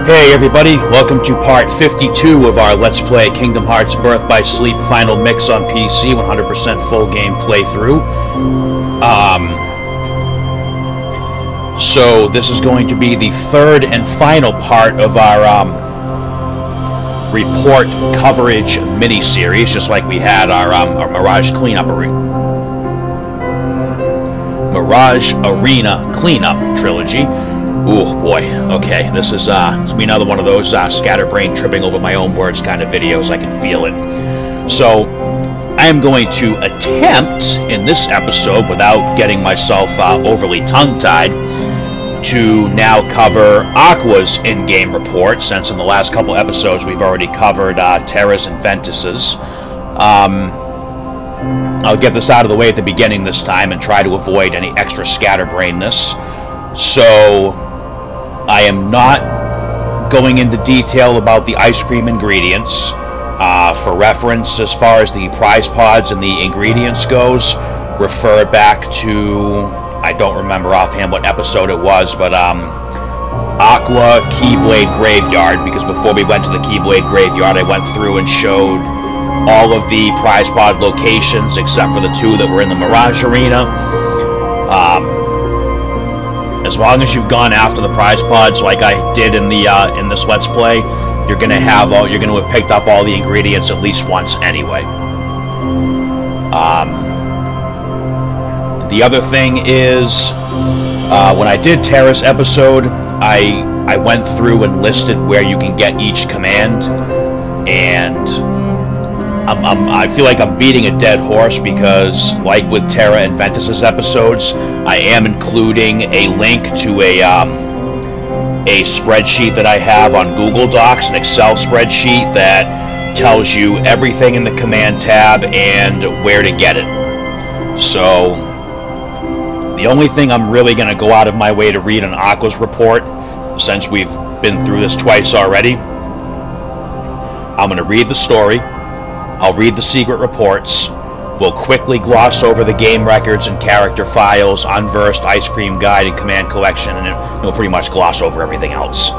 Hey everybody, welcome to part 52 of our Let's Play Kingdom Hearts Birth by Sleep Final Mix on PC, 100% full game playthrough. So this is going to be the third and final part of our report coverage mini-series, just like we had our Mirage Arena Cleanup trilogy. Ooh, boy. Okay, this is gonna be another one of those scatterbrain tripping over my own words kind of videos. I can feel it. So, I am going to attempt, in this episode, without getting myself overly tongue-tied, to now cover Aqua's in-game report, since in the last couple episodes we've already covered Terra's and Ventus's. I'll get this out of the way at the beginning this time and try to avoid any extra scatterbrainness. So, I am not going into detail about the ice cream ingredients. For reference, as far as the prize pods and the ingredients goes, refer back to, I don't remember offhand what episode it was, but Aqua Keyblade Graveyard, because before we went to the Keyblade Graveyard, I went through and showed all of the prize pod locations except for the two that were in the Mirage Arena. As long as you've gone after the prize pods, like I did in the in this Let's Play, you're gonna have picked up all the ingredients at least once anyway. The other thing is, when I did Terra's episode, I went through and listed where you can get each command, and I feel like I'm beating a dead horse because, like with Terra and Ventus's episodes, I am including a link to a spreadsheet that I have on Google Docs, an Excel spreadsheet that tells you everything in the command tab and where to get it. So, the only thing I'm really going to go out of my way to read on Aqua's report, since we've been through this twice already, I'm going to read the story. I'll read the secret reports, we'll quickly gloss over the game records and character files, unversed ice cream guide and command collection, and we'll pretty much gloss over everything else.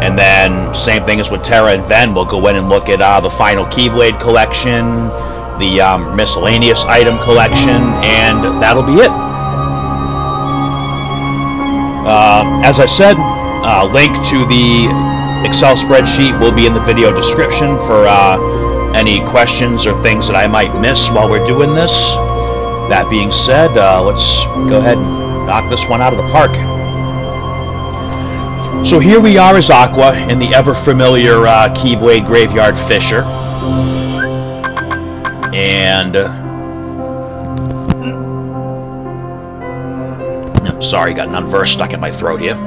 And then, same thing as with Terra and Ven, we'll go in and look at the final Keyblade collection, the miscellaneous item collection, and that'll be it. As I said, link to the Excel spreadsheet will be in the video description for any questions or things that I might miss while we're doing this. That being said, let's go ahead and knock this one out of the park. So here we are as Aqua in the ever-familiar Keyblade Graveyard Fissure. And I'm sorry, got an unversed stuck in my throat here.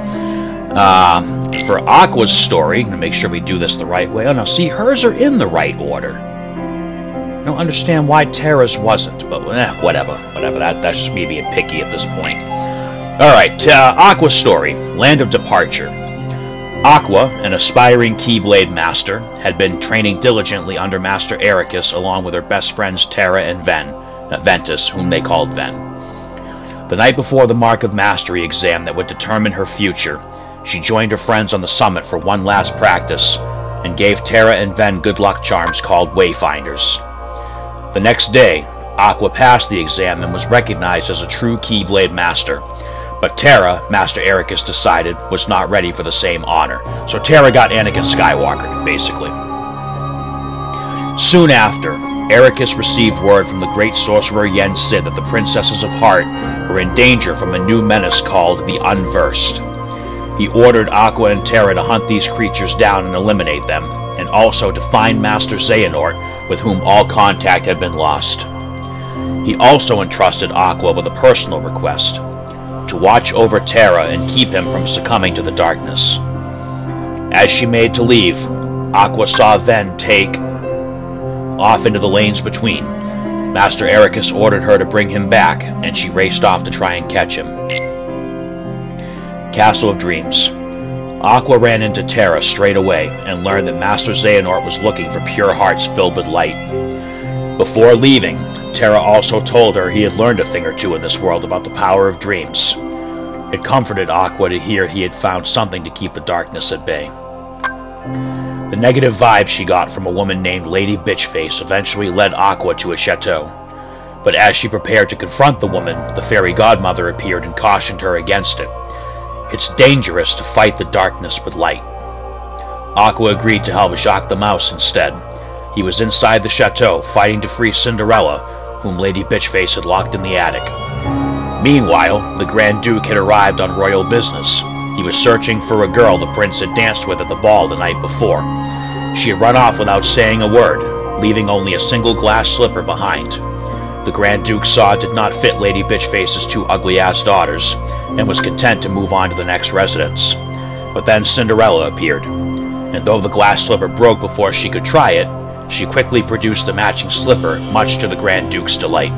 For Aqua's story, to make sure we do this the right way. Oh, now see, hers are in the right order. I don't understand why Terra's wasn't, but whatever. That's just me being picky at this point. Alright, Aqua's story, Land of Departure. Aqua, an aspiring Keyblade master, had been training diligently under Master Ericus along with her best friends Terra and Ventus, whom they called Ven. The night before the Mark of Mastery exam that would determine her future, she joined her friends on the summit for one last practice, and gave Terra and Ven good luck charms called Wayfinders. The next day, Aqua passed the exam and was recognized as a true Keyblade master, but Terra, Master Ericus decided, was not ready for the same honor, so Terra got Anakin Skywalker, basically. Soon after, Ericus received word from the great sorcerer Yen Sid that the Princesses of Heart were in danger from a new menace called the Unversed. He ordered Aqua and Terra to hunt these creatures down and eliminate them, and also to find Master Xehanort, with whom all contact had been lost. He also entrusted Aqua with a personal request, to watch over Terra and keep him from succumbing to the darkness. As she made to leave, Aqua saw Ven take off into the lanes between. Master Ericus ordered her to bring him back, and she raced off to try and catch him. Castle of Dreams. Aqua ran into Terra straight away and learned that Master Xehanort was looking for pure hearts filled with light. Before leaving, Terra also told her he had learned a thing or two in this world about the power of dreams. It comforted Aqua to hear he had found something to keep the darkness at bay. The negative vibe she got from a woman named Lady Bitchface eventually led Aqua to a chateau. But as she prepared to confront the woman, the fairy godmother appeared and cautioned her against it. It's dangerous to fight the darkness with light. Aqua agreed to help Jacques the Mouse instead. He was inside the chateau, fighting to free Cinderella, whom Lady Bitchface had locked in the attic. Meanwhile, the Grand Duke had arrived on royal business. He was searching for a girl the prince had danced with at the ball the night before. She had run off without saying a word, leaving only a single glass slipper behind. The Grand Duke saw it did not fit Lady Bitchface's two ugly-ass daughters, and was content to move on to the next residence. But then Cinderella appeared, and though the glass slipper broke before she could try it, she quickly produced the matching slipper, much to the Grand Duke's delight.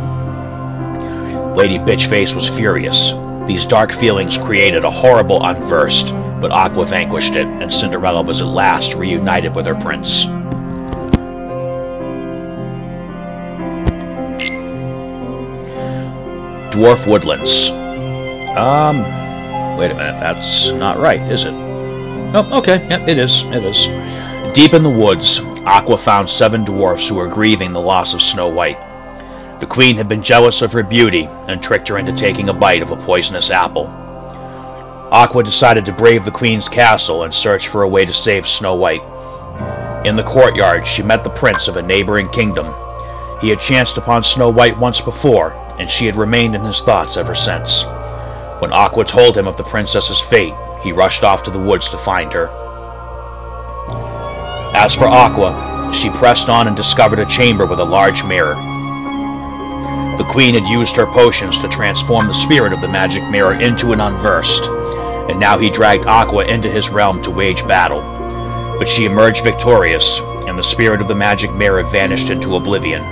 Lady Bitchface was furious. These dark feelings created a horrible unversed, but Aqua vanquished it, and Cinderella was at last reunited with her prince. Dwarf Woodlands. Wait a minute, that's not right, is it? Oh, okay, yeah, it is. Deep in the woods, Aqua found 7 dwarfs who were grieving the loss of Snow White. The queen had been jealous of her beauty and tricked her into taking a bite of a poisonous apple. Aqua decided to brave the queen's castle and search for a way to save Snow White. In the courtyard, she met the prince of a neighboring kingdom. He had chanced upon Snow White once before, and she had remained in his thoughts ever since. When Aqua told him of the princess's fate, he rushed off to the woods to find her. As for Aqua, she pressed on and discovered a chamber with a large mirror. The queen had used her potions to transform the spirit of the magic mirror into an unversed, and now he dragged Aqua into his realm to wage battle. But she emerged victorious, and the spirit of the magic mirror vanished into oblivion.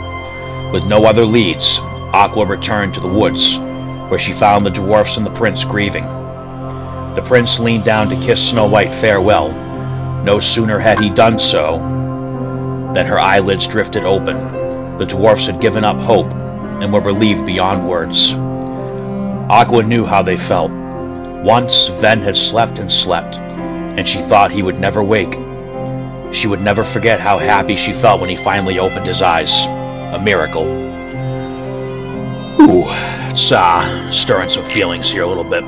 With no other leads, Aqua returned to the woods, where she found the dwarfs and the prince grieving. The prince leaned down to kiss Snow White farewell. No sooner had he done so than her eyelids drifted open. The dwarfs had given up hope and were relieved beyond words. Aqua knew how they felt. Once Ven had slept and slept, and she thought he would never wake. She would never forget how happy she felt when he finally opened his eyes. A miracle. Ooh, it's stirring some feelings here a little bit.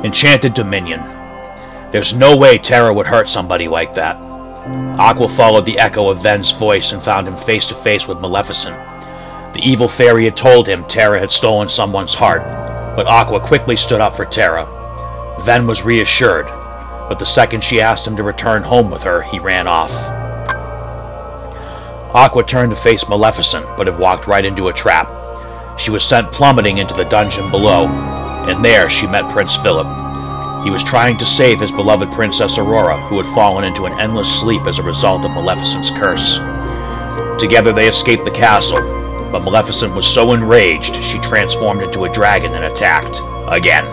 Enchanted Dominion. There's no way Terra would hurt somebody like that. Aqua followed the echo of Ven's voice and found him face to face with Maleficent. The evil fairy had told him Terra had stolen someone's heart, but Aqua quickly stood up for Terra. Ven was reassured, but the second she asked him to return home with her, he ran off. Aqua turned to face Maleficent, but had walked right into a trap. She was sent plummeting into the dungeon below, and there she met Prince Philip. He was trying to save his beloved Princess Aurora, who had fallen into an endless sleep as a result of Maleficent's curse. Together they escaped the castle, but Maleficent was so enraged she transformed into a dragon and attacked. Again.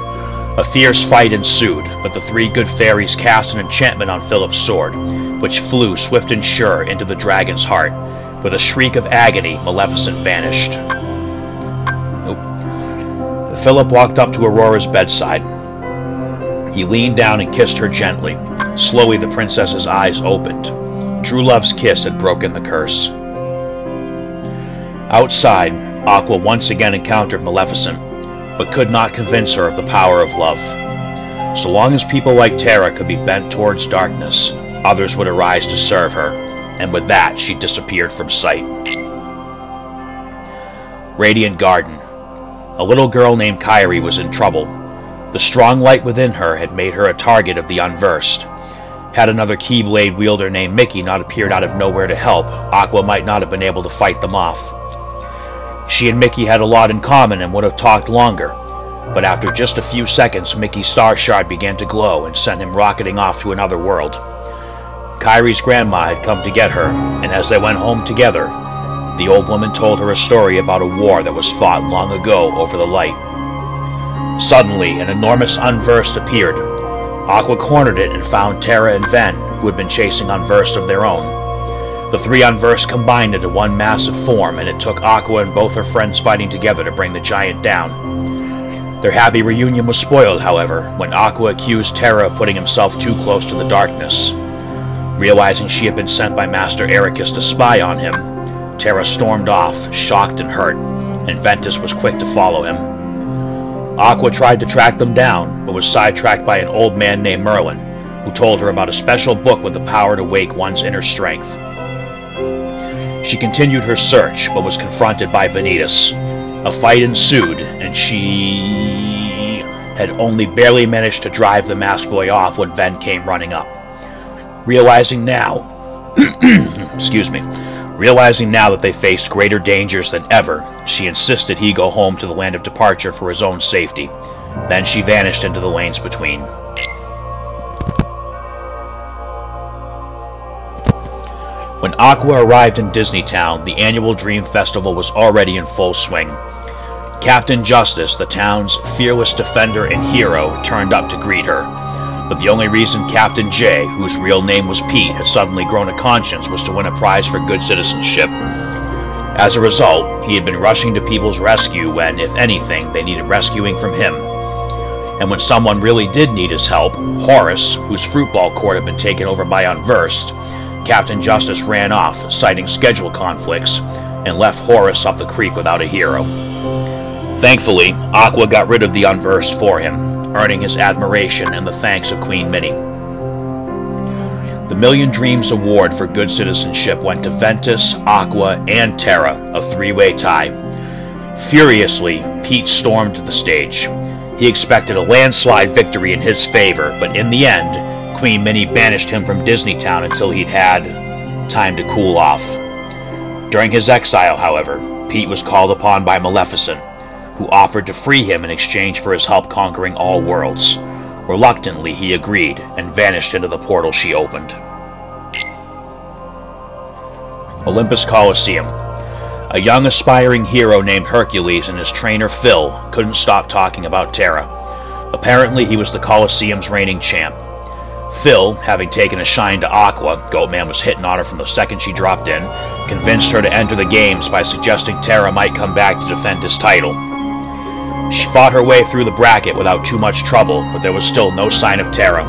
A fierce fight ensued, but the 3 good fairies cast an enchantment on Philip's sword, which flew swift and sure into the dragon's heart. With a shriek of agony, Maleficent vanished. Philip walked up to Aurora's bedside. He leaned down and kissed her gently. Slowly the princess's eyes opened. True love's kiss had broken the curse. Outside, Aqua once again encountered Maleficent, but could not convince her of the power of love. So long as people like Terra could be bent towards darkness, others would arise to serve her, and with that she disappeared from sight. Radiant Garden. A little girl named Kairi was in trouble. The strong light within her had made her a target of the unversed. Had another Keyblade wielder named Mickey not appeared out of nowhere to help, Aqua might not have been able to fight them off. She and Mickey had a lot in common and would have talked longer, but after just a few seconds, Mickey's star shard began to glow and sent him rocketing off to another world. Kairi's grandma had come to get her, and as they went home together, the old woman told her a story about a war that was fought long ago over the light. Suddenly, an enormous unversed appeared. Aqua cornered it and found Terra and Ven, who had been chasing unversed of their own. The 3 unversed combined into one massive form, and it took Aqua and both her friends fighting together to bring the giant down. Their happy reunion was spoiled, however, when Aqua accused Terra of putting himself too close to the darkness. Realizing she had been sent by Master Ericus to spy on him, Terra stormed off, shocked and hurt, and Ventus was quick to follow him. Aqua tried to track them down, but was sidetracked by an old man named Merlin, who told her about a special book with the power to wake one's inner strength. She continued her search, but was confronted by Vanitas. A fight ensued, and she had only barely managed to drive the masked boy off when Ven came running up. Realizing now that they faced greater dangers than ever, she insisted he go home to the land of departure for his own safety. Then she vanished into the lanes between. When Aqua arrived in Disney Town, the annual Dream Festival was already in full swing. Captain Justice, the town's fearless defender and hero, turned up to greet her. But the only reason Captain J, whose real name was Pete, had suddenly grown a conscience was to win a prize for good citizenship. As a result, he had been rushing to people's rescue when, if anything, they needed rescuing from him. And when someone really did need his help, Horace, whose fruitball court had been taken over by Unversed, Captain Justice ran off, citing schedule conflicts, and left Horace up the creek without a hero. Thankfully, Aqua got rid of the Unversed for him, earning his admiration and the thanks of Queen Minnie. The Million Dreams Award for Good Citizenship went to Ventus, Aqua, and Terra, a three-way tie. Furiously, Pete stormed to the stage. He expected a landslide victory in his favor, but in the end, Queen Minnie banished him from Disney Town until he'd had time to cool off. During his exile, however, Pete was called upon by Maleficent, who offered to free him in exchange for his help conquering all worlds. Reluctantly, he agreed and vanished into the portal she opened. Olympus Coliseum. A young aspiring hero named Hercules and his trainer Phil couldn't stop talking about Terra. Apparently, he was the Coliseum's reigning champ. Phil, having taken a shine to Aqua, Goatman was hitting on her from the second she dropped in, convinced her to enter the games by suggesting Terra might come back to defend his title. She fought her way through the bracket without too much trouble, but there was still no sign of Terra.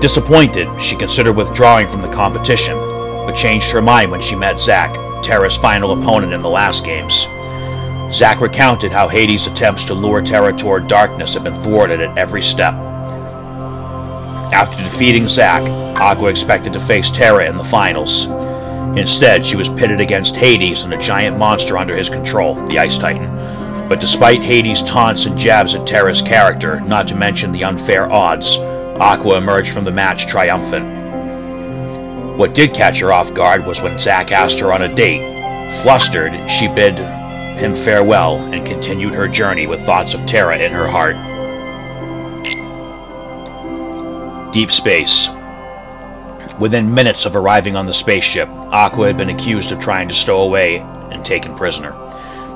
Disappointed, she considered withdrawing from the competition, but changed her mind when she met Zack, Terra's final opponent in the last games. Zack recounted how Hades' attempts to lure Terra toward darkness had been thwarted at every step. After defeating Zack, Aqua expected to face Terra in the finals. Instead, she was pitted against Hades and a giant monster under his control, the Ice Titan. But despite Hades' taunts and jabs at Terra's character, not to mention the unfair odds, Aqua emerged from the match triumphant. What did catch her off guard was when Zack asked her on a date. Flustered, she bid him farewell and continued her journey with thoughts of Terra in her heart. Deep space. Within minutes of arriving on the spaceship, Aqua had been accused of trying to stow away and taken prisoner.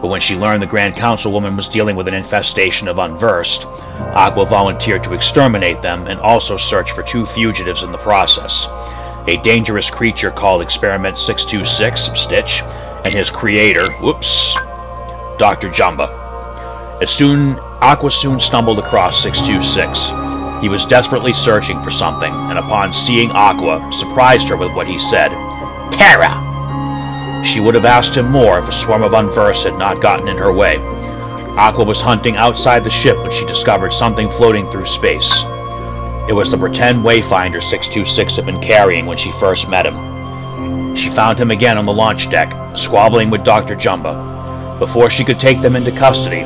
But when she learned the Grand Councilwoman was dealing with an infestation of Unversed, Aqua volunteered to exterminate them and also search for 2 fugitives in the process. A dangerous creature called Experiment 626, Stitch, and his creator, Dr. Jumba. Aqua soon stumbled across 626. He was desperately searching for something, and upon seeing Aqua, surprised her with what he said. Terra! She would have asked him more if a swarm of Unversed had not gotten in her way. Aqua was hunting outside the ship when she discovered something floating through space. It was the pretend Wayfinder 626 had been carrying when she first met him. She found him again on the launch deck, squabbling with Dr. Jumba. Before she could take them into custody,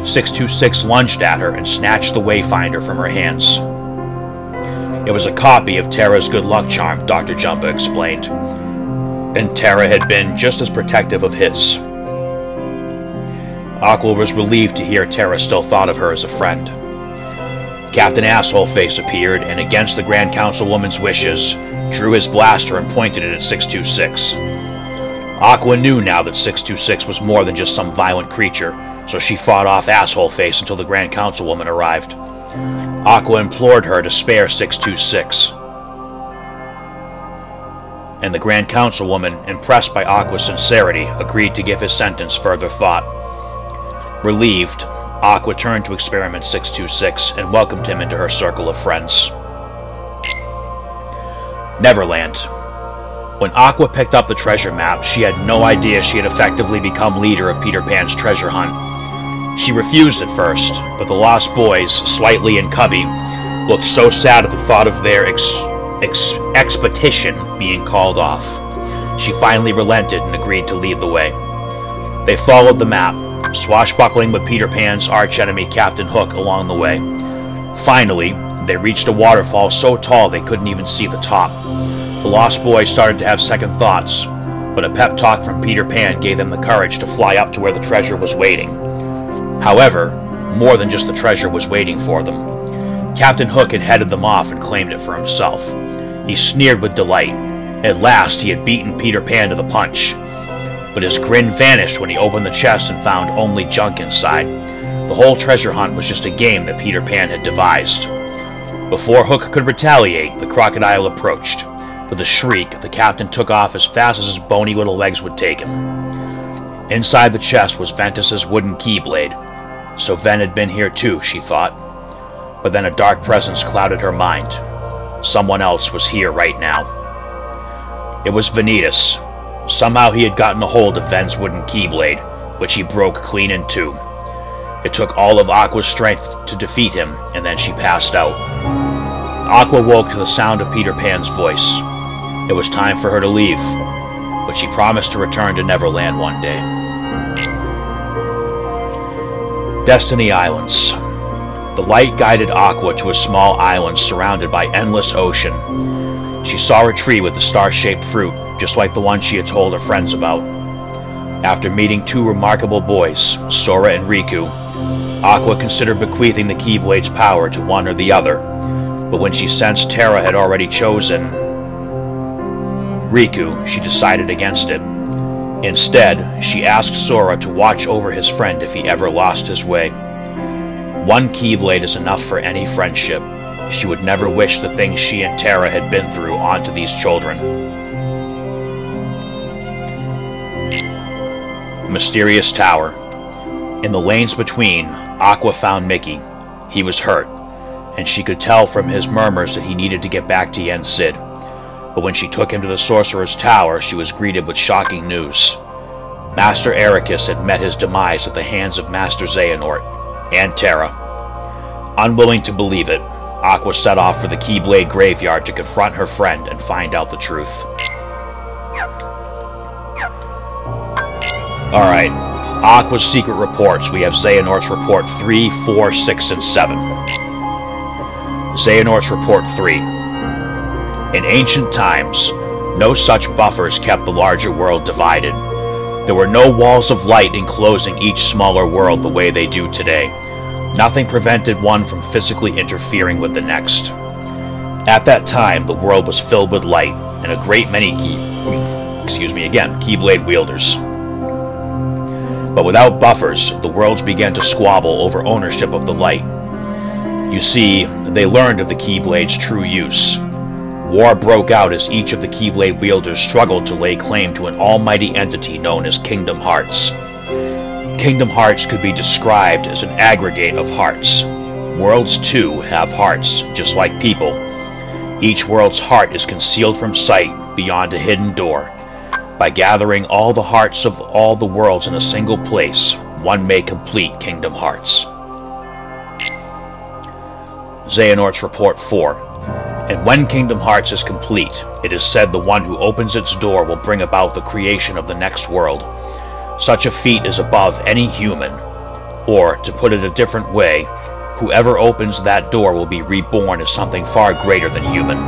626 lunged at her and snatched the Wayfinder from her hands. It was a copy of Terra's good luck charm, Dr. Jumba explained, and Terra had been just as protective of his. Aqua was relieved to hear Terra still thought of her as a friend. Captain Assholeface appeared and, against the Grand Councilwoman's wishes, drew his blaster and pointed it at 626. Aqua knew now that 626 was more than just some violent creature, so she fought off Assholeface until the Grand Councilwoman arrived. Aqua implored her to spare 626. And the Grand Councilwoman, impressed by Aqua's sincerity, agreed to give his sentence further thought. Relieved, Aqua turned to Experiment 626 and welcomed him into her circle of friends. Neverland. When Aqua picked up the treasure map, she had no idea she had effectively become leader of Peter Pan's treasure hunt. She refused at first, but the Lost Boys, Slightly and Cubby, looked so sad at the thought of their expedition being called off. She finally relented and agreed to lead the way. They followed the map, swashbuckling with Peter Pan's archenemy Captain Hook along the way. Finally, they reached a waterfall so tall they couldn't even see the top. The Lost Boys started to have second thoughts, but a pep talk from Peter Pan gave them the courage to fly up to where the treasure was waiting. However, more than just the treasure was waiting for them. Captain Hook had headed them off and claimed it for himself. He sneered with delight. At last he had beaten Peter Pan to the punch. But his grin vanished when he opened the chest and found only junk inside. The whole treasure hunt was just a game that Peter Pan had devised. Before Hook could retaliate, the crocodile approached. With a shriek, the captain took off as fast as his bony little legs would take him. Inside the chest was Ventus's wooden keyblade. So Ven had been here too, she thought. But then a dark presence clouded her mind. Someone else was here right now. It was Vanitas. Somehow he had gotten a hold of Ven's wooden keyblade, which he broke clean in two. It took all of Aqua's strength to defeat him, and then she passed out. Aqua woke to the sound of Peter Pan's voice. It was time for her to leave, but she promised to return to Neverland one day. Destiny Islands. The light guided Aqua to a small island surrounded by endless ocean. She saw a tree with a star-shaped fruit, just like the one she had told her friends about. After meeting two remarkable boys, Sora and Riku, Aqua considered bequeathing the Keyblade's power to one or the other, but when she sensed Terra had already chosen Riku, she decided against it. Instead, she asked Sora to watch over his friend if he ever lost his way. One Keyblade is enough for any friendship. She would never wish the things she and Terra had been through onto these children. Mysterious Tower. In the lanes between, Aqua found Mickey. He was hurt, and she could tell from his murmurs that he needed to get back to Yen Sid. But when she took him to the Sorcerer's Tower, she was greeted with shocking news. Master Ericus had met his demise at the hands of Master Xehanort and Terra. Unwilling to believe it, Aqua set off for the Keyblade graveyard to confront her friend and find out the truth. Alright, Aqua's secret reports. We have Xehanort's report 3, 4, 6, and 7. Xehanort's report 3. In ancient times, no such buffers kept the larger world divided. There were no walls of light enclosing each smaller world the way they do today. Nothing prevented one from physically interfering with the next. At that time, the world was filled with light, and a great many Keyblade wielders. But without buffers, the worlds began to squabble over ownership of the light. You see, they learned of the Keyblade's true use. War broke out as each of the Keyblade wielders struggled to lay claim to an almighty entity known as Kingdom Hearts. Kingdom Hearts could be described as an aggregate of hearts. Worlds, too, have hearts, just like people. Each world's heart is concealed from sight beyond a hidden door. By gathering all the hearts of all the worlds in a single place, one may complete Kingdom Hearts. Xehanort's Report 4. And when Kingdom Hearts is complete, it is said the one who opens its door will bring about the creation of the next world. Such a feat is above any human. Or, to put it a different way, whoever opens that door will be reborn as something far greater than human.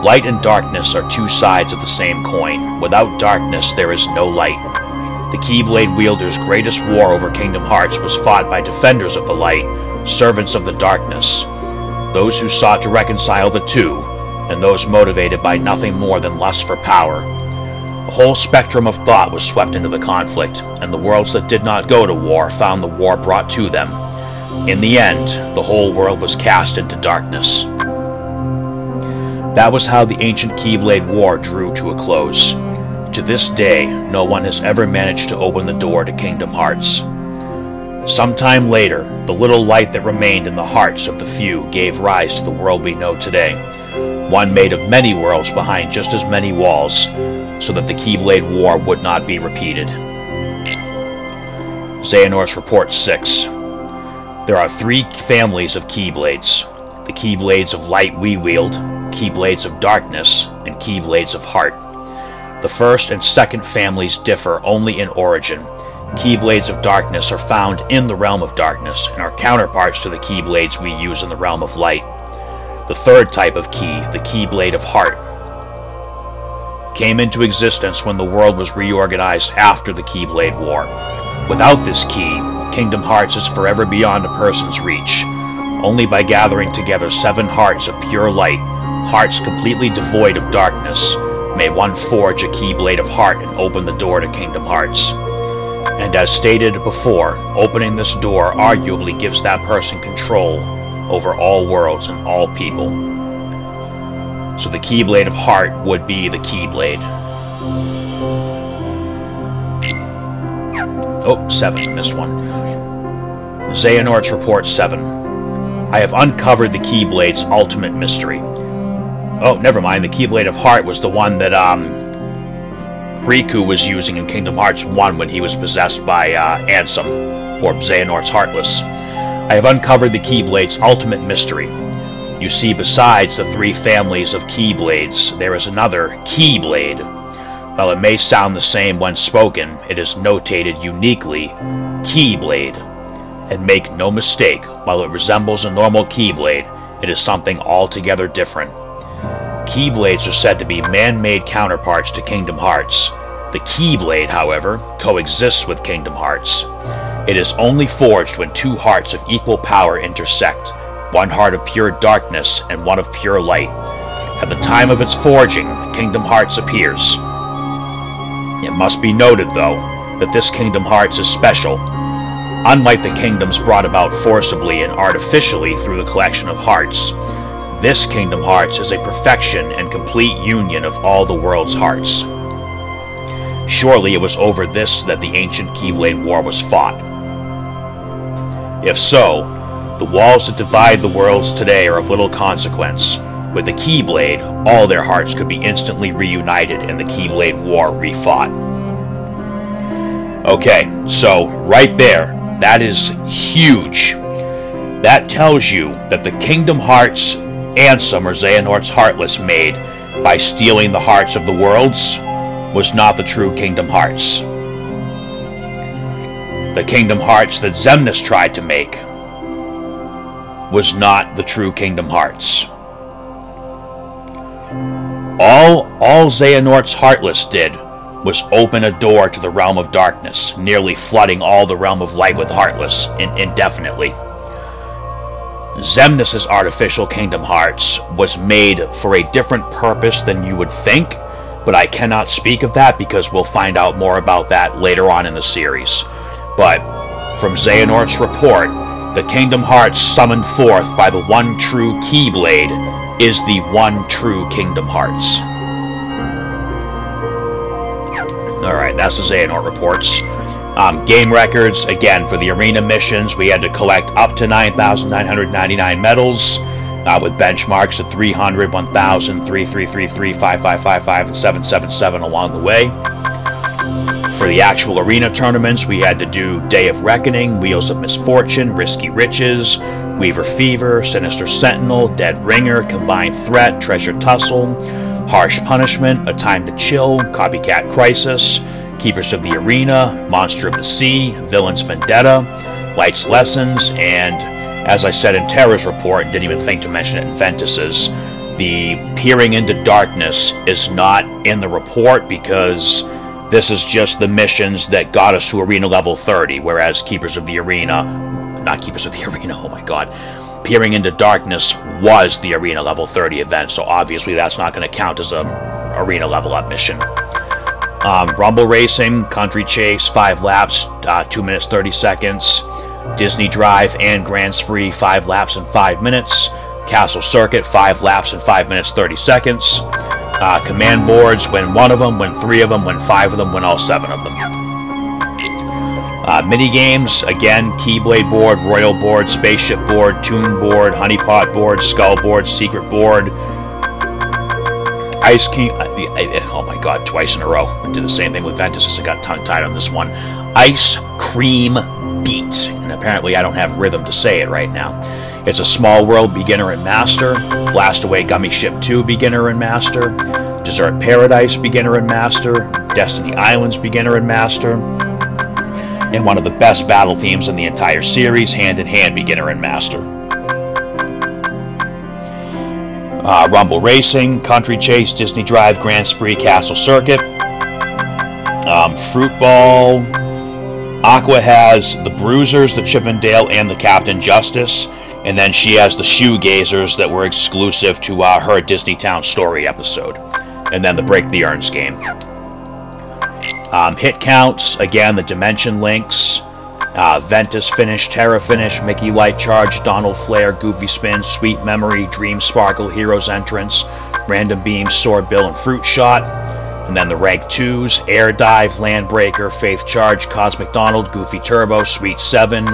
Light and darkness are two sides of the same coin. Without darkness, there is no light. The Keyblade wielders' greatest war over Kingdom Hearts was fought by defenders of the light, servants of the darkness. Those who sought to reconcile the two, and those motivated by nothing more than lust for power. A whole spectrum of thought was swept into the conflict, and the worlds that did not go to war found the war brought to them. In the end, the whole world was cast into darkness. That was how the ancient Keyblade War drew to a close. To this day, no one has ever managed to open the door to Kingdom Hearts. Sometime later, the little light that remained in the hearts of the few gave rise to the world we know today, one made of many worlds behind just as many walls, so that the Keyblade War would not be repeated. Xehanort's Report 6. There are 3 families of Keyblades. The Keyblades of Light we wield, Keyblades of Darkness, and Keyblades of Heart. The first and second families differ only in origin. Keyblades of Darkness are found in the realm of darkness and are counterparts to the Keyblades we use in the realm of light. The third type of key, the Keyblade of Heart, came into existence when the world was reorganized after the Keyblade War. Without this key, Kingdom Hearts is forever beyond a person's reach. Only by gathering together 7 hearts of pure light, hearts completely devoid of darkness, may one forge a Keyblade of Heart and open the door to Kingdom Hearts. And as stated before, opening this door arguably gives that person control over all worlds and all people. So the Keyblade of Heart would be the Keyblade. Oh, 7, I missed one. Xehanort's Report 7. I have uncovered the Keyblade's ultimate mystery. Oh, never mind, the Keyblade of Heart was the one that Riku was using in Kingdom Hearts 1 when he was possessed by Ansem, or Xehanort's Heartless. I have uncovered the Keyblade's ultimate mystery. You see, besides the 3 families of Keyblades, there is another Keyblade. While it may sound the same when spoken, it is notated uniquely Keyblade. And make no mistake, while it resembles a normal Keyblade, it is something altogether different. Keyblades are said to be man-made counterparts to Kingdom Hearts. The Keyblade, however, coexists with Kingdom Hearts. It is only forged when 2 hearts of equal power intersect, one heart of pure darkness and one of pure light. At the time of its forging, Kingdom Hearts appears. It must be noted, though, that this Kingdom Hearts is special. Unlike the kingdoms brought about forcibly and artificially through the collection of hearts, this Kingdom Hearts is a perfection and complete union of all the world's hearts. Surely it was over this that the ancient Keyblade War was fought. If so, the walls that divide the worlds today are of little consequence. With the Keyblade, all their hearts could be instantly reunited and the Keyblade War refought. Okay, so right there, that is huge. That tells you that the Kingdom Hearts Ansem or Xehanort's Heartless made by stealing the hearts of the worlds was not the true Kingdom Hearts. The Kingdom Hearts that Xemnas tried to make was not the true Kingdom Hearts. All Xehanort's Heartless did was open a door to the realm of darkness, nearly flooding all the realm of light with Heartless indefinitely. Xemnas' artificial Kingdom Hearts was made for a different purpose than you would think, but I cannot speak of that because we'll find out more about that later on in the series. But from Xehanort's report, the Kingdom Hearts summoned forth by the one true Keyblade is the one true Kingdom Hearts. Alright, that's the Xehanort reports. Game records, again, for the arena missions, we had to collect up to 9,999 medals, with benchmarks at 300, 1,000, 3,333, 5,555, and 777 along the way. For the actual arena tournaments, we had to do Day of Reckoning, Wheels of Misfortune, Risky Riches, Weaver Fever, Sinister Sentinel, Dead Ringer, Combined Threat, Treasure Tussle, Harsh Punishment, A Time to Chill, Copycat Crisis, Keepers of the Arena, Monster of the Sea, Villain's Vendetta, Light's Lessons, and, as I said in Terra's report, didn't even think to mention it in Ventus's, the Peering into Darkness is not in the report because this is just the missions that got us to Arena Level 30, whereas Keepers of the Arena, not Keepers of the Arena, oh my god, Peering into Darkness was the Arena Level 30 event, so obviously that's not going to count as a Arena Level Up mission. Rumble Racing, Country Chase, 5 laps, 2 minutes 30 seconds. Disney Drive and Grand Spree, 5 laps and 5 minutes. Castle Circuit, 5 laps and 5 minutes 30 seconds. Command boards, win 1 of them, win 3 of them, win 5 of them, win all 7 of them. Mini games, again, Keyblade board, Royal board, Spaceship board, Toon board, Honeypot board, Skull board, Secret board, Ice King. Oh my god, twice in a row. I did the same thing with Ventus as I got tongue-tied on this one. Ice Cream Beat. And apparently I don't have rhythm to say it right now. It's a Small World Beginner and Master, Blastaway Gummy Ship 2 Beginner and Master, Dessert Paradise Beginner and Master, Destiny Islands Beginner and Master, and one of the best battle themes in the entire series, Hand in Hand Beginner and Master. Rumble Racing, Country Chase, Disney Drive, Grand Spree, Castle Circuit, Fruit Ball. Aqua has the Bruisers, the Chippendale, and the Captain Justice, and then she has the Shoegazers that were exclusive to her Disney Town Story episode, and then the Break the Urns game. Hit counts, again, the Dimension Links, Ventus Finish, Terra Finish, Mickey Light Charge, Donald Flare, Goofy Spin, Sweet Memory, Dream Sparkle, Hero's Entrance, Random Beam, Sword Bill, and Fruit Shot. And then the rank 2s, Air Dive, Landbreaker, Faith Charge, Cosmic Donald, Goofy Turbo, Sweet 7,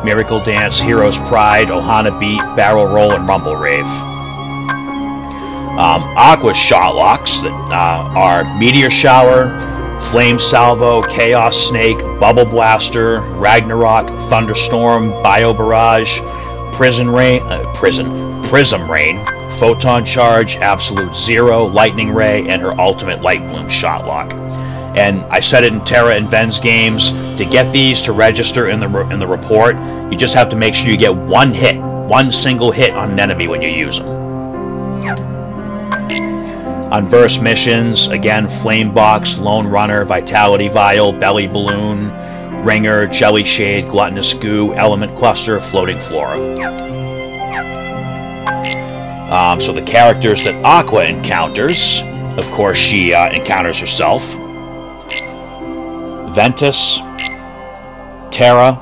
Miracle Dance, Hero's Pride, Ohana Beat, Barrel Roll, and Rumble Rave. Aqua's shot locks that are Meteor Shower, Flame Salvo, Chaos Snake, Bubble Blaster, Ragnarok, Thunderstorm, Bio Barrage, Prism Rain, Photon Charge, Absolute Zero, Lightning Ray, and her Ultimate Light Bloom shot lock. And I said it in Terra and Ven's games, to get these to register in the report, you just have to make sure you get one hit, one single hit on an enemy when you use them. On verse missions, again, Flame Box, Lone Runner, Vitality Vial, Belly Balloon, Ringer, Jelly Shade, Gluttonous Goo, Element Cluster, Floating Flora. So the characters that Aqua encounters, of course she encounters herself. Ventus, Terra,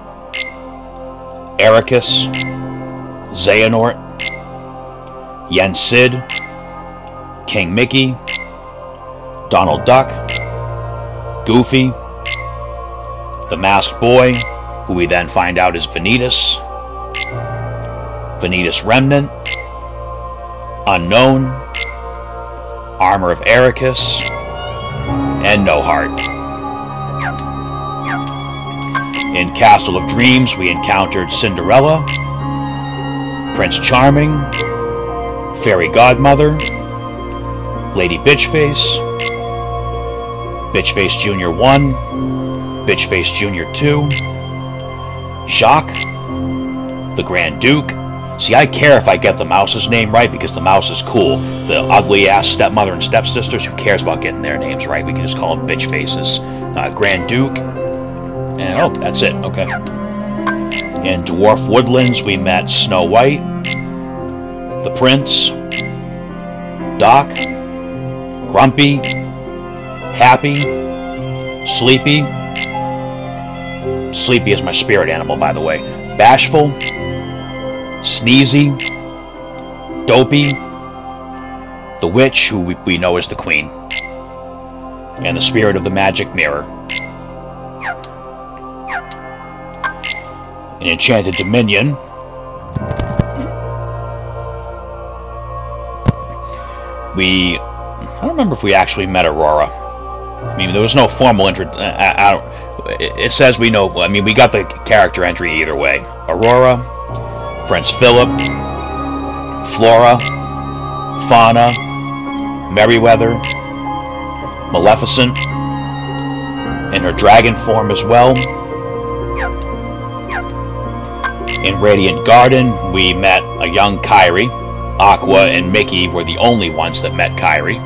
Ericus, Xehanort, Yen Sid, King Mickey, Donald Duck, Goofy, the Masked Boy, who we then find out is Vanitas, Vanitas Remnant, Unknown, Armor of Ericus, and No Heart. In Castle of Dreams, we encountered Cinderella, Prince Charming, Fairy Godmother, Lady Bitchface, Bitchface Jr. 1, Bitchface Jr. 2, Jacques, the Grand Duke. See, I care if I get the mouse's name right because the mouse is cool. The ugly-ass stepmother and stepsisters, who cares about getting their names right? We can just call them bitch faces. Grand Duke. And, oh, that's it. Okay. In Dwarf Woodlands, we met Snow White, the Prince, Doc, Grumpy, Happy, Sleepy. Sleepy is my spirit animal, by the way. Bashful, Sneezy, Dopey, the Witch, who we know is the Queen, and the Spirit of the Magic Mirror. In Enchanted Dominion, I don't remember if we actually met Aurora. I mean, there was no formal it says we know, I mean, we got the character entry either way. Aurora, Prince Philip, Flora, Fauna, Merryweather, Maleficent, in her dragon form as well. In Radiant Garden, we met a young Kairi. Aqua and Mickey were the only ones that met Kairi.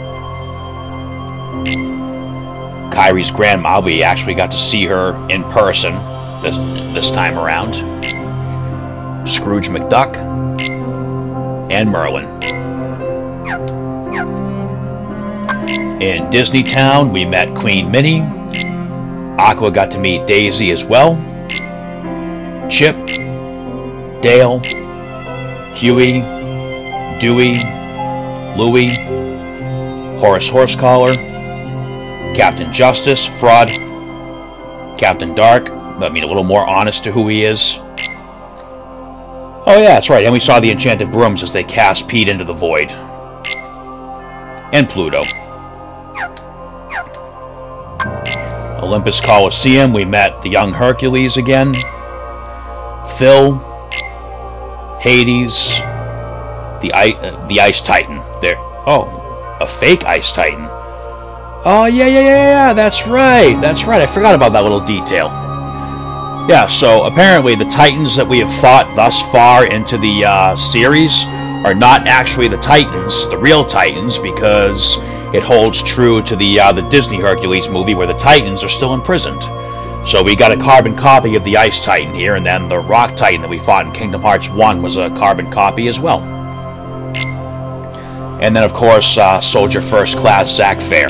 Kairi's grandma, we actually got to see her in person this time around. Scrooge McDuck, and Merlin. In Disney Town, we met Queen Minnie. Aqua got to meet Daisy as well. Chip, Dale, Huey, Dewey, Louie, Horace Horsecollar, Captain Justice, Fraud, Captain Dark, I mean, a little more honest to who he is. Oh yeah, that's right, and we saw the enchanted brooms as they cast Pete into the void. And Pluto. Olympus Coliseum, we met the young Hercules again. Phil. Hades. The Ice Titan. There. Oh, a fake Ice Titan. Oh, yeah, that's right. That's right, I forgot about that little detail. Yeah, so apparently the Titans that we have fought thus far into the series are not actually the Titans, the real Titans, because it holds true to the Disney Hercules movie where the Titans are still imprisoned. So we got a carbon copy of the Ice Titan here, and then the Rock Titan that we fought in Kingdom Hearts 1 was a carbon copy as well. And then, of course, Soldier First Class Zack Fair,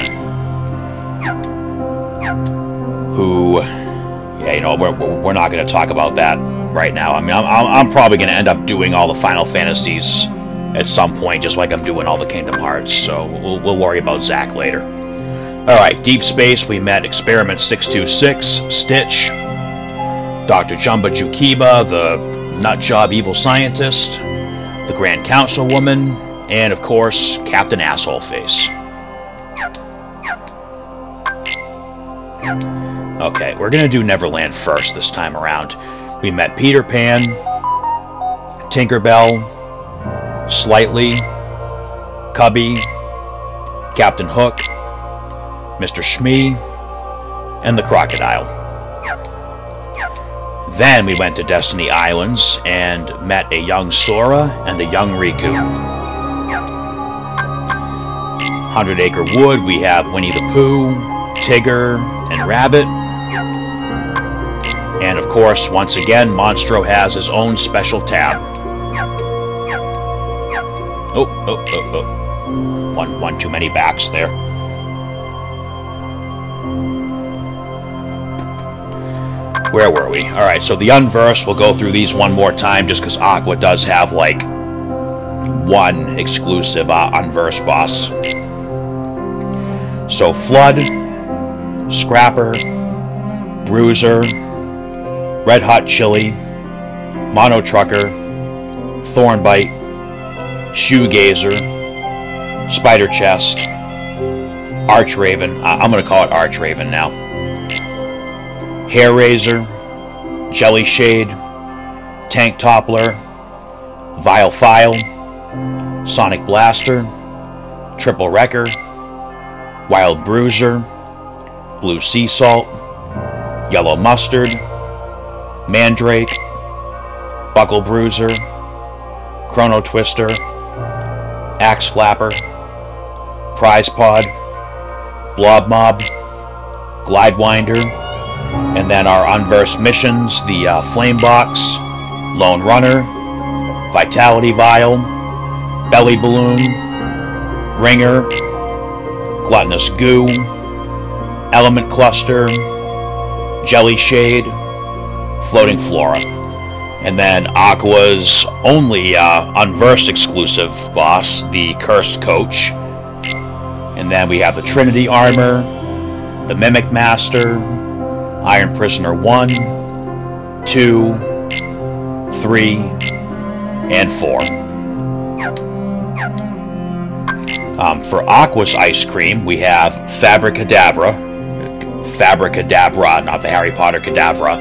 who, yeah, you know, we're not going to talk about that right now. I mean, I'm probably going to end up doing all the Final Fantasies at some point, just like I'm doing all the Kingdom Hearts, so we'll worry about Zack later. Alright, Deep Space, we met Experiment 626, Stitch, Dr. Jumba Jukiba, the Nutjob Evil Scientist, the Grand Councilwoman, and, of course, Captain Assholeface. Okay, we're going to do Neverland first this time around. We met Peter Pan, Tinkerbell, Slightly, Cubby, Captain Hook, Mr. Shmee, and the Crocodile. Then we went to Destiny Islands and met a young Sora and a young Riku. 100 Acre Wood, we have Winnie the Pooh, Tigger, and Rabbit. And of course, once again, Monstro has his own special tab. Oh. One too many backs there. Where were we? Alright, so the Unverse, we'll go through these one more time just because Aqua does have, like, one exclusive Unverse boss. So, Flood, Scrapper, Bruiser, Red Hot Chili, Mono Trucker, Thornbite, Shoegazer, Spider Chest, Archraven. I'm going to call it Archraven now. Hair Razor, Jelly Shade, Tank Toppler, Vile File, Sonic Blaster, Triple Wrecker, Wild Bruiser, Blue Sea Salt, Yellow Mustard, Mandrake, Buckle Bruiser, Chrono Twister, Axe Flapper, Prize Pod, Blob Mob, Glidewinder, and then our Unverse missions, the Flame Box, Lone Runner, Vitality Vial, Belly Balloon, Ringer, Gluttonous Goo, Element Cluster, Jelly Shade, Floating Flora. And then Aqua's only Unverse exclusive boss, the Cursed Coach. And then we have the Trinity Armor, the Mimic Master, Iron Prisoner 1, 2, 3, and 4. For Aqua's ice cream, we have Fabricadabra, not the Harry Potter Cadabra.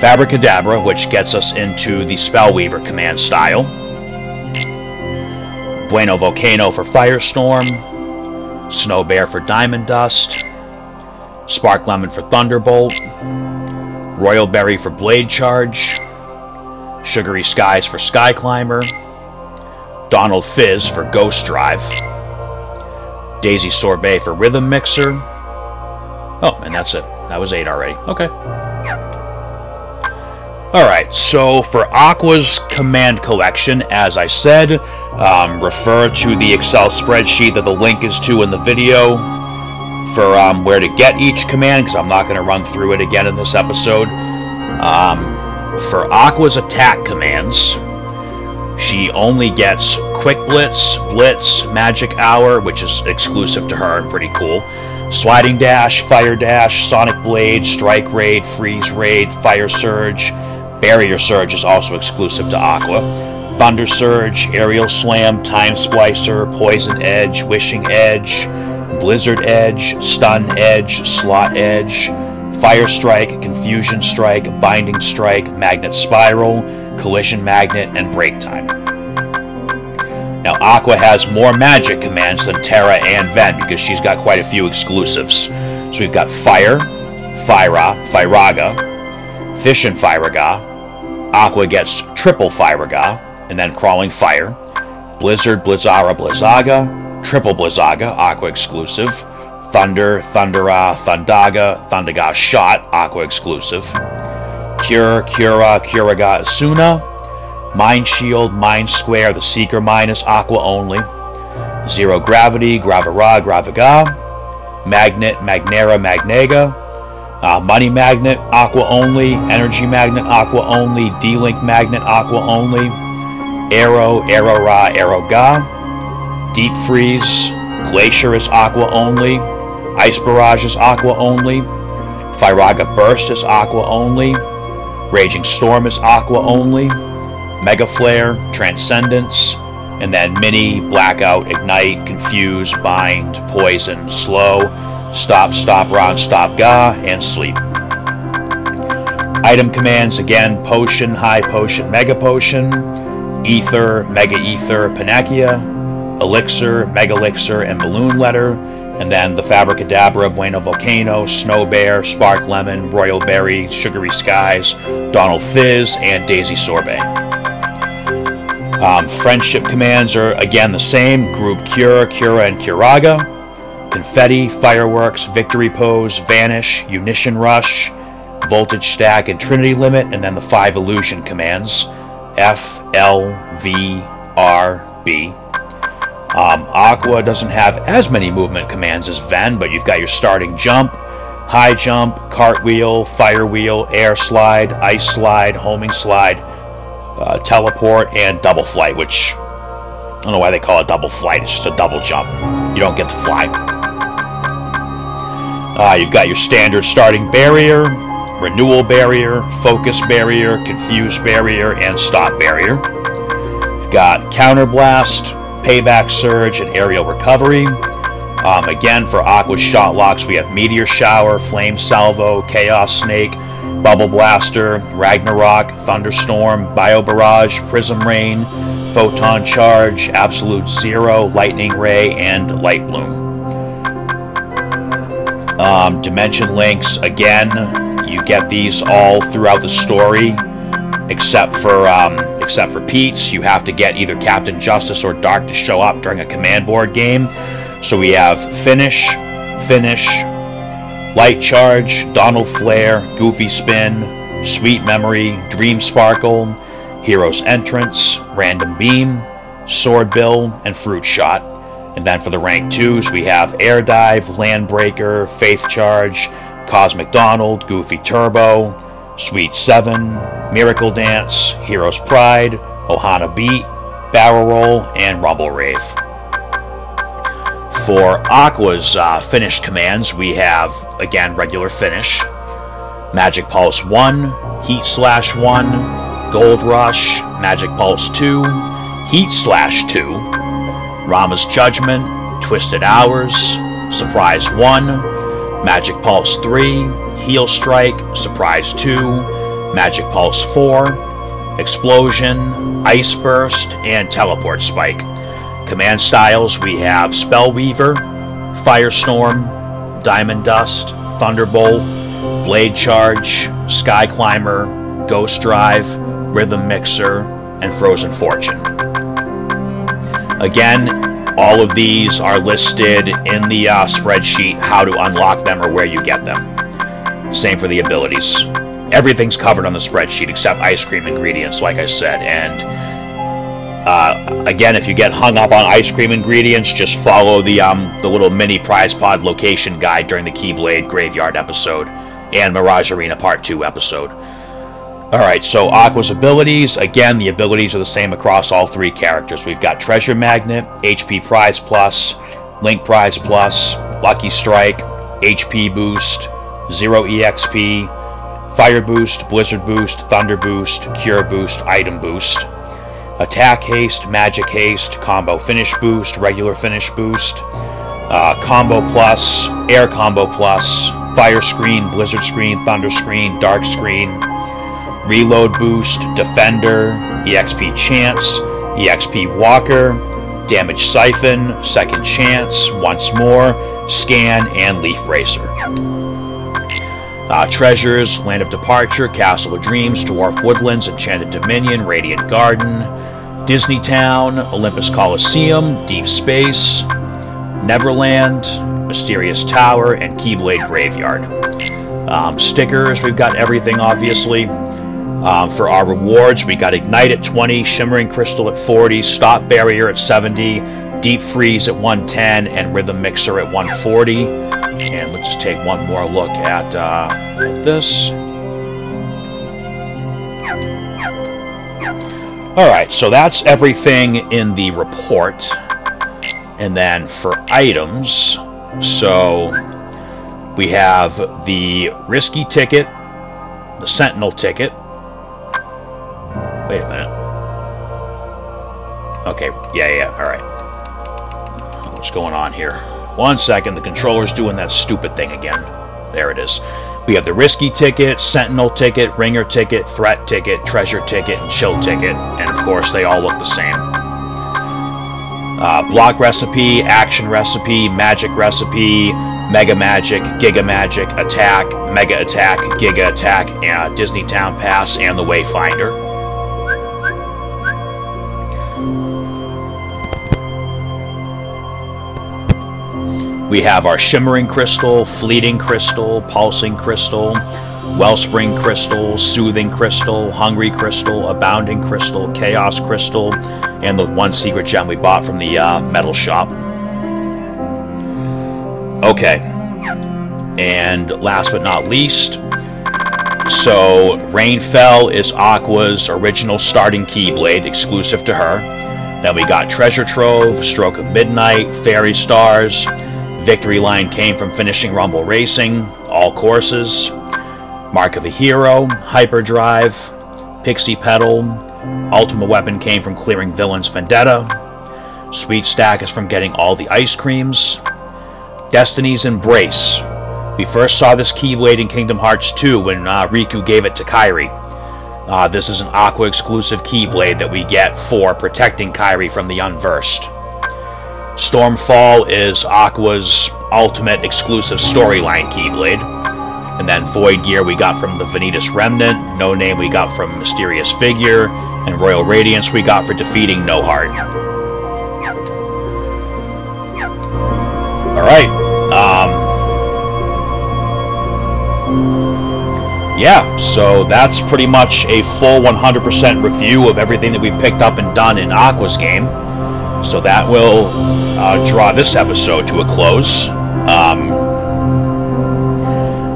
Fabricadabra, which gets us into the Spellweaver command style. Bueno Volcano for Firestorm, Snow Bear for Diamond Dust, Spark Lemon for Thunderbolt, Royal Berry for Blade Charge, Sugary Skies for Sky Climber, Donald Fizz for Ghost Drive, Daisy Sorbet for Rhythm Mixer. Oh, and that's it. That was 8 already. Okay. Alright, so for Aqua's command collection, as I said, refer to the Excel spreadsheet that the link is to in the video for where to get each command, because I'm not going to run through it again in this episode. For Aqua's attack commands, she only gets Quick Blitz, Blitz, Magic Hour, which is exclusive to her and pretty cool, Sliding Dash, Fire Dash, Sonic Blade, Strike Raid, Freeze Raid, Fire Surge. Barrier Surge is also exclusive to Aqua. Thunder Surge, Aerial Slam, Time Splicer, Poison Edge, Wishing Edge, Blizzard Edge, Stun Edge, Slot Edge, Fire Strike, Confusion Strike, Binding Strike, Magnet Spiral, Collision Magnet, and Break Time. Now Aqua has more magic commands than Terra and Ven because she's got quite a few exclusives. So we've got Fire, Firaga, Fission Firaga. Aqua gets triple Firaga, and then Crawling Fire. Blizzard, Blizzara, Blizzaga, triple Blizzaga, Aqua exclusive. Thunder, Thundera, Thundaga, Thundaga Shot, Aqua exclusive. Cure, Cura, Curaga, Asuna. Mind Shield, Mind Square, the Seeker Mine is Aqua only. Zero Gravity, Gravara, Gravaga. Magnet, Magnera, Magnega. Money Magnet, Aqua only. Energy Magnet, Aqua only. D-Link Magnet, Aqua only. Arrow, Arrowra, Arrowga. Deep Freeze, Glacier is Aqua only. Ice Barrage is Aqua only. Firaga Burst is Aqua only. Raging Storm is Aqua only. Mega Flare, Transcendence, and then Mini, Blackout, Ignite, Confuse, Bind, Poison, Slow, Stop, Stop, Round, Stop, Ga, and Sleep. Item commands, again, Potion, High Potion, Mega Potion, Ether, Mega Ether, Panacea, Elixir, Mega Elixir, and Balloon Letter, and then the Fabricadabra, Bueno Volcano, Snow Bear, Spark Lemon, Royal Berry, Sugary Skies, Donald Fizz, and Daisy Sorbet. Friendship commands are again the same. Group Cure, Cura, and Curaga. Confetti, Fireworks, Victory Pose, Vanish, Unition Rush, Voltage Stack, and Trinity Limit, and then the 5 illusion commands. F, L, V, R, B. Aqua doesn't have as many movement commands as Ven, but you've got your starting jump, high jump, cartwheel, fire wheel, air slide, ice slide, homing slide, teleport, and double flight, which I don't know why they call it double flight. It's just a double jump. You don't get to fly. You've got your standard starting barrier, renewal barrier, focus barrier, confuse barrier, and stop barrier. You've got counterblast, payback surge, and aerial recovery. Again, for Aqua's shot locks, we have meteor shower, flame salvo, chaos snake, Bubble Blaster, Ragnarok, Thunderstorm, Bio Barrage, Prism Rain, Photon Charge, Absolute Zero, Lightning Ray, and Light Bloom. Dimension Links, again, you get these all throughout the story, except for Pete's. You have to get either Captain Justice or Dark to show up during a command board game. So we have Finish, Light Charge, Donald Flare, Goofy Spin, Sweet Memory, Dream Sparkle, Hero's Entrance, Random Beam, Sword Bill, and Fruit Shot. And then for the rank 2s, we have Air Dive, Landbreaker, Faith Charge, Cosmic Donald, Goofy Turbo, Sweet 7, Miracle Dance, Hero's Pride, Ohana Beat, Barrel Roll, and Rumble Rave. For Aqua's finish commands, we have, again, regular finish, Magic Pulse 1, Heat Slash 1, Gold Rush, Magic Pulse 2, Heat Slash 2, Rama's Judgment, Twisted Hours, Surprise 1, Magic Pulse 3, Heal Strike, Surprise 2, Magic Pulse 4, Explosion, Ice Burst, and Teleport Spike. Command styles, we have Spellweaver, Firestorm, Diamond Dust, Thunderbolt, Blade Charge, Sky Climber, Ghost Drive, Rhythm Mixer, and Frozen Fortune. Again, all of these are listed in the spreadsheet, how to unlock them or where you get them. Same for the abilities. Everything's covered on the spreadsheet except ice cream ingredients, like I said, and again, if you get hung up on ice cream ingredients, just follow the little mini prize pod location guide during the Keyblade Graveyard episode and Mirage Arena Part 2 episode. Alright, so Aqua's abilities, again, the abilities are the same across all 3 characters. We've got Treasure Magnet, HP Prize Plus, Link Prize Plus, Lucky Strike, HP Boost, 0 EXP, Fire Boost, Blizzard Boost, Thunder Boost, Cure Boost, Item Boost, Attack Haste, Magic Haste, Combo Finish Boost, Regular Finish Boost, Combo Plus, Air Combo Plus, Fire Screen, Blizzard Screen, Thunder Screen, Dark Screen, Reload Boost, Defender, EXP Chance, EXP Walker, Damage Siphon, Second Chance, Once More, Scan, and Leaf Racer. Treasures, Land of Departure, Castle of Dreams, Dwarf Woodlands, Enchanted Dominion, Radiant Garden, Disney Town, Olympus Coliseum, Deep Space, Neverland, Mysterious Tower, and Keyblade Graveyard. Stickers, we've got everything, obviously. For our rewards, we got Ignite at 20, Shimmering Crystal at 40, Stop Barrier at 70, Deep Freeze at 110, and Rhythm Mixer at 140. And let's just take one more look at this. Alright, so that's everything in the report. And then for items, so we have the Risky Ticket, the Sentinel Ticket. Wait a minute. Okay, yeah, alright. What's going on here? 1 second, the controller's doing that stupid thing again. There it is. We have the Risky Ticket, Sentinel Ticket, Ringer Ticket, Threat Ticket, Treasure Ticket, and Chill Ticket. And of course, they all look the same. Block Recipe, Action Recipe, Magic Recipe, Mega Magic, Giga Magic, Attack, Mega Attack, Giga Attack, Disney Town Pass, and the Wayfinder. We have our Shimmering Crystal, Fleeting Crystal, Pulsing Crystal, Wellspring Crystal, Soothing Crystal, Hungry Crystal, Abounding Crystal, Chaos Crystal, and the one secret gem we bought from the metal shop. Okay. And last but not least, so Rainfell is Aqua's original starting Keyblade, exclusive to her. Then we got Treasure Trove, Stroke of Midnight, Fairy Stars. Victory Line came from finishing Rumble Racing, all courses. Mark of a Hero, Hyperdrive, Pixie Petal. Ultimate Weapon came from clearing Villain's Vendetta. Sweet Stack is from getting all the ice creams. Destiny's Embrace. We first saw this Keyblade in Kingdom Hearts 2 when Riku gave it to Kairi. This is an Aqua exclusive Keyblade that we get for protecting Kairi from the Unversed. Stormfall is Aqua's ultimate exclusive storyline Keyblade. And then Void Gear we got from the Vanitas Remnant, No Name we got from Mysterious Figure, and Royal Radiance we got for defeating No Heart. Alright, yeah, so that's pretty much a full 100% review of everything that we picked up and done in Aqua's game. So that will draw this episode to a close.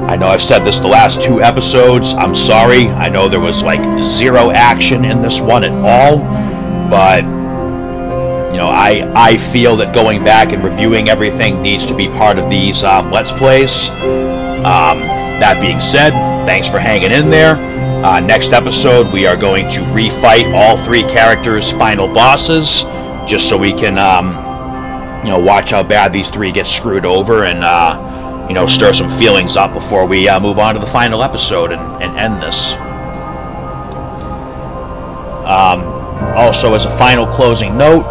I know I've said this the last 2 episodes. I'm sorry. I know there was like 0 action in this one at all. But, you know, I feel that going back and reviewing everything needs to be part of these Let's Plays. That being said, thanks for hanging in there. Next episode, we are going to refight all 3 characters' final bosses, just so we can, you know, watch how bad these 3 get screwed over and, you know, stir some feelings up before we move on to the final episode and end this. Also, as a final closing note,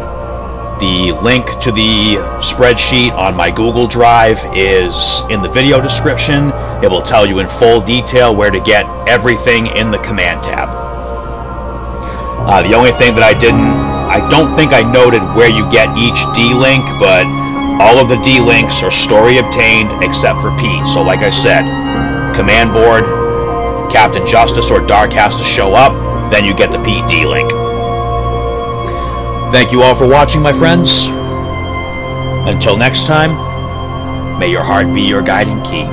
the link to the spreadsheet on my Google Drive is in the video description. It will tell you in full detail where to get everything in the command tab. The only thing that I don't think I noted where you get each D-Link, but all of the D-Links are story obtained except for Pete. So like I said, command board, Captain Justice or Dark has to show up, then you get the Pete D-Link. Thank you all for watching, my friends. Until next time, may your heart be your guiding key.